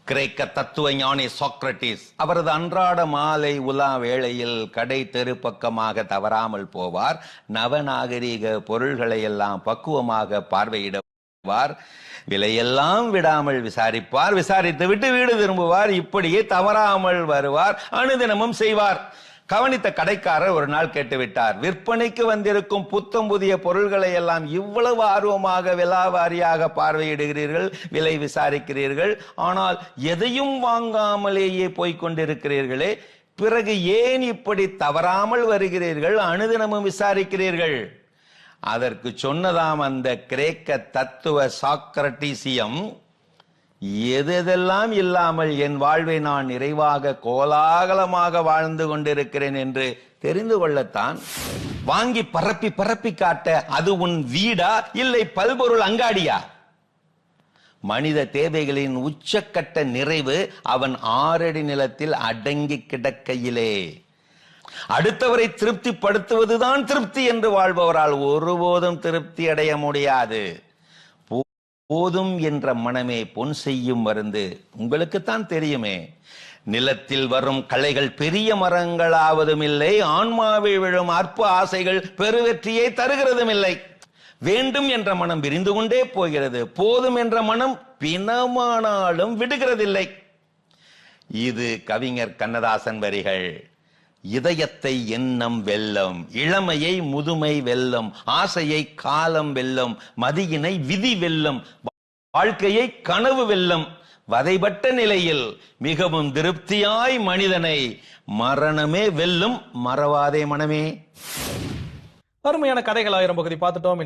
கிரேக்க தத்துவ ஞானி சாக்ரட்டிஸ் அவரது அன்றாட மாலை உலா வேளையில் கடை தெரு பக்கமாக தவறாமல் போவார். நவநாகரீக பொருள்களை எல்லாம் பக்குவமாக பார்வையிடுவார். விலையெல்லாம் விடாமல் விசாரிப்பார். விசாரித்து விட்டு வீடு திரும்புவார். இப்படியே தவறாமல் வருவார். அனுதினமும் செய்வார். கவனித்த கடைக்காரர் ஒரு நாள் கேட்டுவிட்டார், விற்பனைக்கு வந்திருக்கும் புத்தம் புதிய பொருள்களை எல்லாம் இவ்வளவு ஆர்வமாக விலாவாரியாக பார்வையிடுகிறீர்கள், விலை விசாரிக்கிறீர்கள், ஆனால் எதையும் வாங்காமலேயே போய்கொண்டிருக்கிறீர்களே, பிறகு ஏன் இப்படி தவறாமல் வருகிறீர்கள், அனுதினமும் விசாரிக்கிறீர்கள்? அதற்கு சொன்னதாம் அந்த கிரேக்க தத்துவ சாக்ரட்டிசியம், எதெல்லாம் இல்லாமல் என் வாழ்வை நான் நிறைவாக கோலாகலமாக வாழ்ந்து கொண்டிருக்கிறேன் என்று தெரிந்து கொள்ளத்தான். வாங்கி பரப்பி பரப்பி காட்ட அது உன் வீடா இல்லை பல்பொருள் அங்காடியா? மனித தேவைகளின் உச்சக்கட்ட நிறைவு அவன் 6 அடி நிலத்தில் அடங்கி கிடக்கையிலே. அடுத்தவரை திருப்திப்படுத்துவதுதான் திருப்தி என்று வாழ்பவரால் ஒருபோதும் திருப்தி அடைய முடியாது. போதும் என்ற மனமே பொன் செய்யும் மருந்து. உங்களுக்குத்தான் தெரியுமே, நிலத்தில் வரும் களைகள் பெரிய மரங்களாவதும் இல்லை, ஆன்மாவில் விழும் அற்ப ஆசைகள் பெருவெற்றியை தருகிறதும் இல்லை. வேண்டும் என்ற மனம் விரிந்து கொண்டே போகிறது, போதும் என்ற மனம் பிணமானாலும் விடுகிறதில்லை. இது கவிஞர் கண்ணதாசன் வரிகள். இதயத்தை எண்ணம் வெல்லம், இளமையை முதுமை வெல்லம், ஆசையை காலம் வெல்லம், மதியினை விதி வெல்லம், வாழ்க்கையை கனவு வெல்லம். வதைபட்ட நிலையில் மிகவும் திருப்தியாய் மனிதனை மரணமே வெல்லும். மறவாதே மனமே. அருமையான கதைகள் 1000 பகுதி பார்த்துட்டோம்.